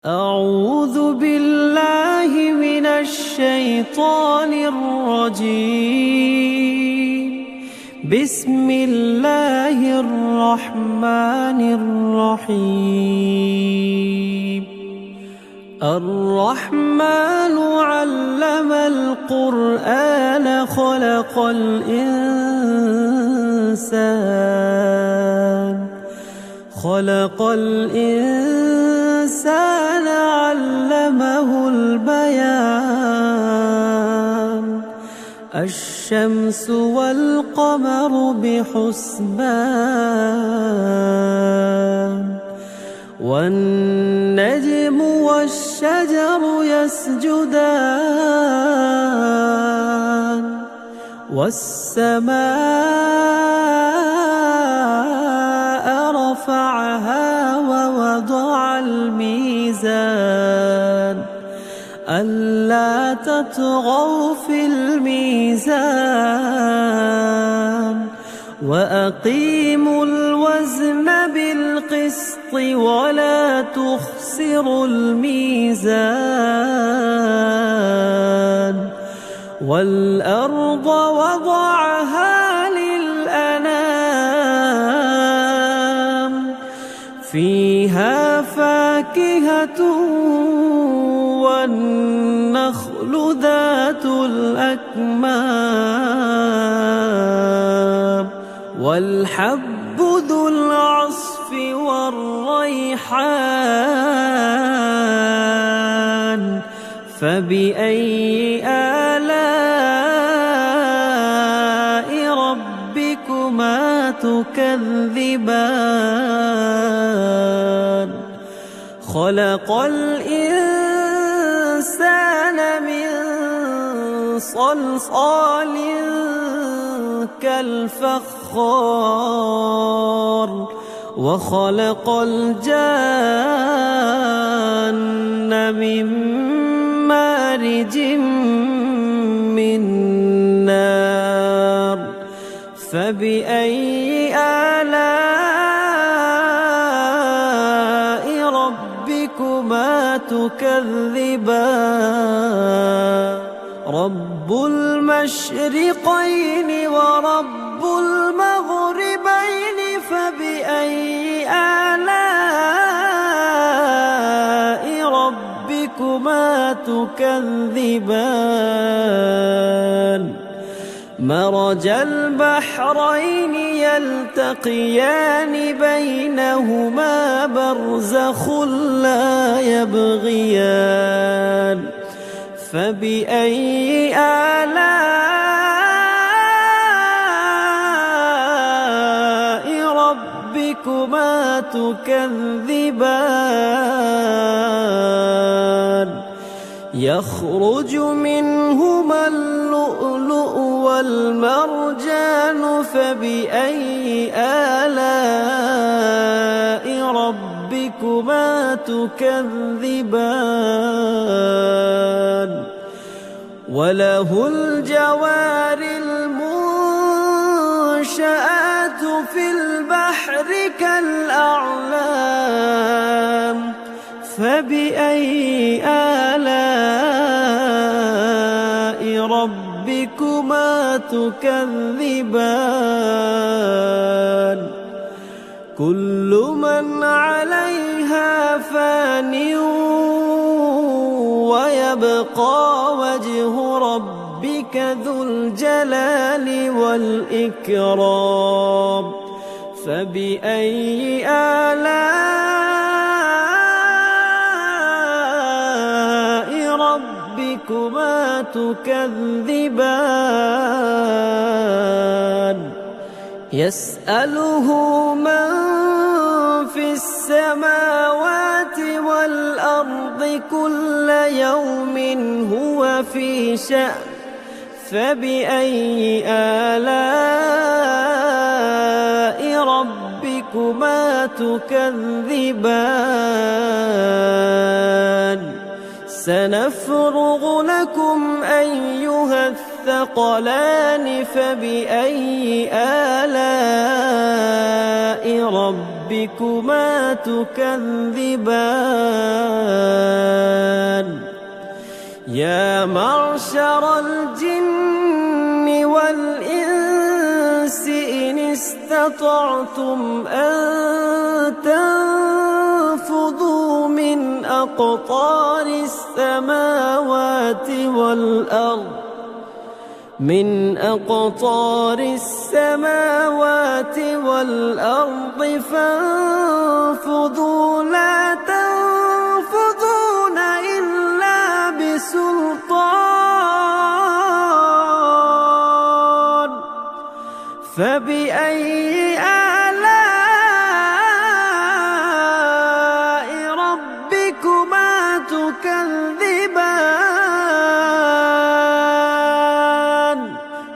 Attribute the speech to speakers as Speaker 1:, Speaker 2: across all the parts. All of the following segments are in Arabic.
Speaker 1: أعوذ بالله من الشيطان الرجيم. بسم الله الرحمن الرحيم. الرحمن علم القرآن خلق الإنسان علمه البيان. الشمس والقمر بحسبان والنجم والشجر يسجدان والسماء رفعها ووضع الميزان ألا تطغوا في الميزان وأقيموا الوزن بالقسط ولا تخسروا الميزان. والأرض وضعها للأنام فيها فاكهة والنخل ذات الأكمام والحب ذو العصف والريحان. فبأي آلاء ربكما تكذبان؟ خلق الإنسان من صلصال كالفخار وخلق الجان من مارج من نار. فبأي آلاء ربكما تكذبان؟ رب المشرقين ورب المغربين فبأي آلاء ربكما تكذبان؟ مرج البحرين يلتقيان بينهما برزخ لا يبغيان. فبأي آلاء ربكما تكذبان؟ يخرج منهما اللؤلؤ والمرجان فبأي آلاء ربكما تكذبان؟ وله الجوار المنشآت في البحر كالأعلام. فبأي آلاء ربكما تكذبان؟ كل من عليها فان ويبقى وجه ربك ذو الجلال والإكرام. فبأي آلاء ربكما تكذبان؟ يسأله من في السماوات والأرض كل يوم هو في شأن. فبأي آلاء ربكما تكذبان؟ سنفرغ لكم أيها الثقلان. فبأي آلاء ربكما تكذبان يا معشر الجن والإنس إن استطعتم أن تنفذوا من أقطار السماوات والأرض فانفذوا لا تنفذون إلا بسلطان فبأي آلاء ربكما تكذبان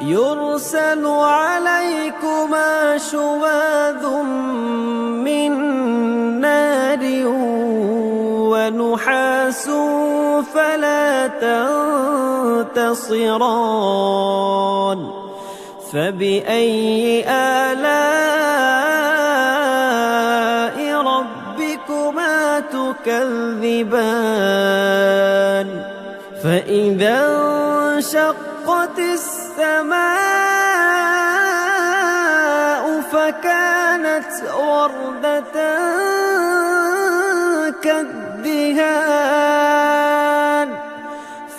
Speaker 1: يرسل عليكما شواظ من نار ونحاس فلا تنتصران فبأي آلاء ربكما تكذبان فإذا انشقت السماء فكانت وردة كالدهان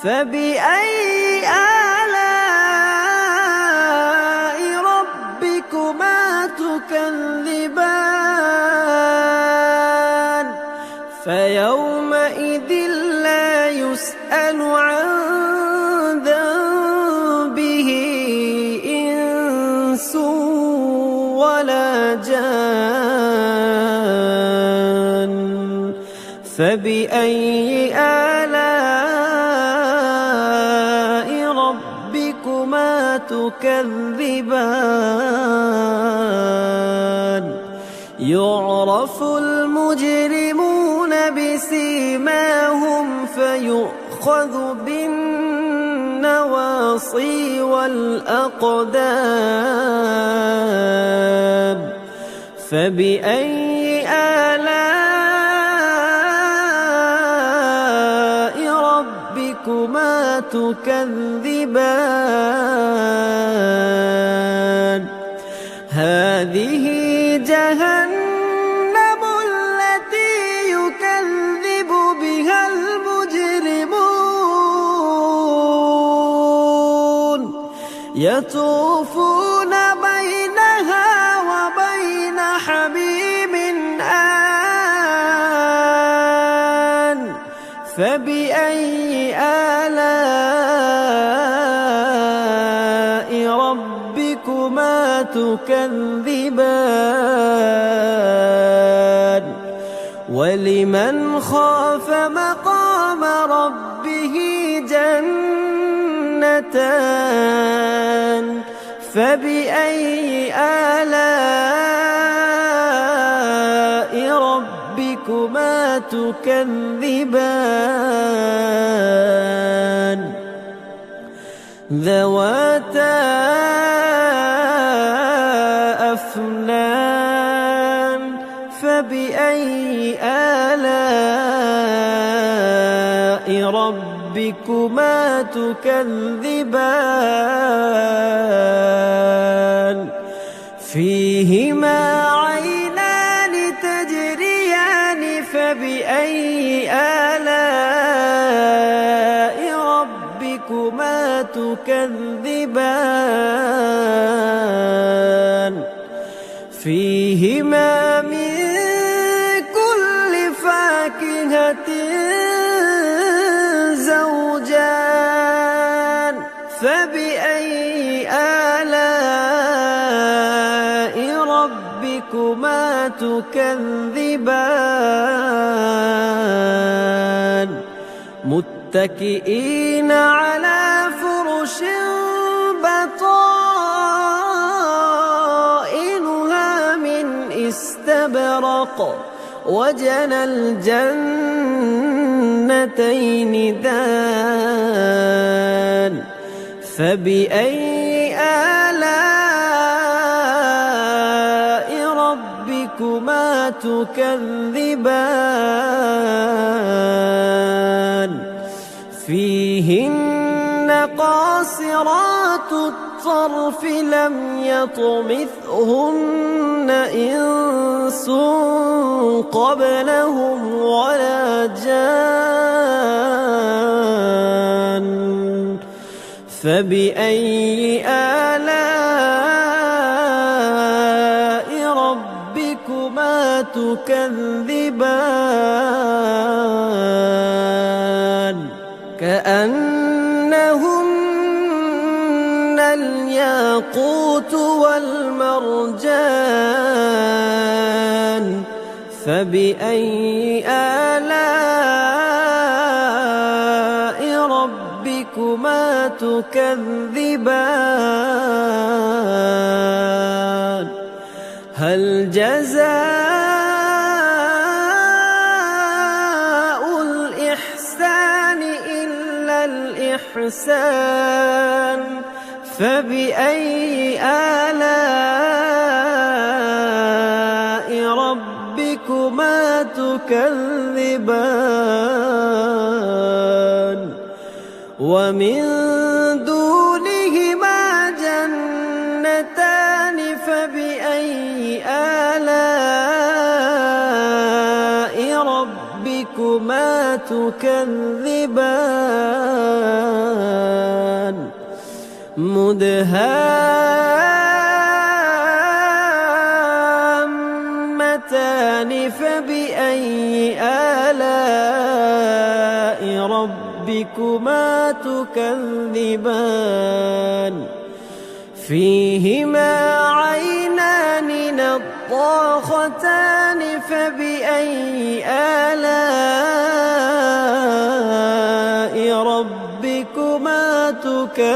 Speaker 1: فبأي آلاء ربكما تكذبان فيومئذ لا يسأل عن ذنبه إنس ولا جان فبأي آلاء ربكما تكذبان يعرف المجرمون بسيماهم فيؤخذ بالنواصي والأقدام فبأي آلاء ربكما تكذبان هذه جهنم التي يكذب بها المجرمون يطوفون بينها وبين حميم آن فبأي آلاء ربكما تكذبان ولمن خاف مقام ربه جنتان فبأي آلاء ربكما تكذبان ذواتا أفنان فبأي آلاء ربكما تكذبان فيهما عينان تجريان فبأي آلاء ربكما تكذبان فيهما من كل فاكهة زوجان فبأي آلاء ربكما تكذبان متكئين على فرش بطائنها من استبرق وجنى الجنتين دان فبأي آلاء ربكما تكذبان فيهن قاصرات الطرف لم يطمثهن إنس قبلهم ولا جان فبأي آلاء ربكما تكذبان كأنهن الياقوت والمرجان فبأي آلاء ربكما تكذبان هل جزاء الإحسان إلا الإحسان فبأي آلاء ربكما تكذبان ومن دونهما جنتان فبأي آلاء ربكما تكذبان مدهامتان فبأي آلاء ربكما تكذبان فيهما عينان نضاختان فبأي آلاء ربكما تكذبان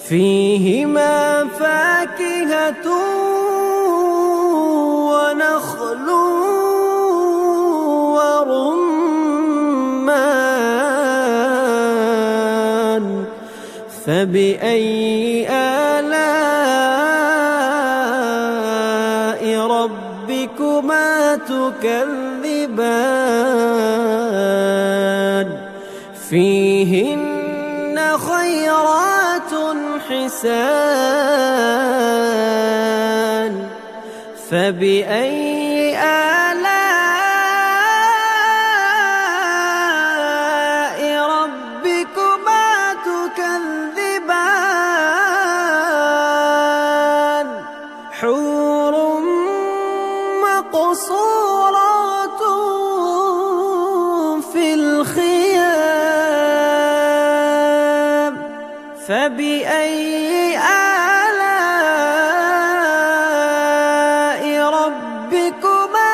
Speaker 1: فيهما فاكهة ونخل ورمان فبأي آلاء ربكما تكذبان فيهن خيرات حسان فبأي آلاء ربكما تكذبان حور مقصورات في الخيام فبأي آلاء ربكما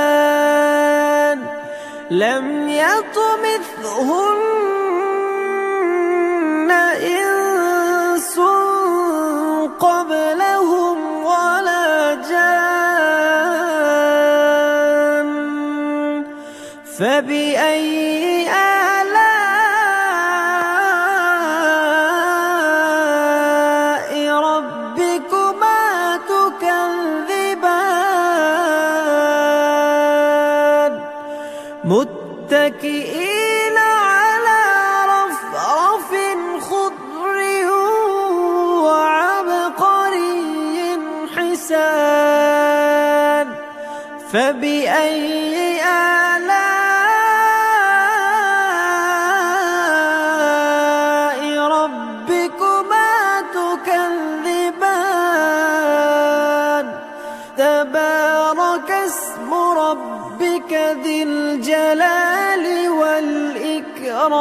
Speaker 1: تكذبان لم يطمثهن إنس قبلهم ولا جان فبأي آلاء ربكما تكذبان متكئين على رفرف خضر وعبقري حسان فبأي آلاء ربكما تكذبان تبارك اسم ربك ذي الجلال والإكرام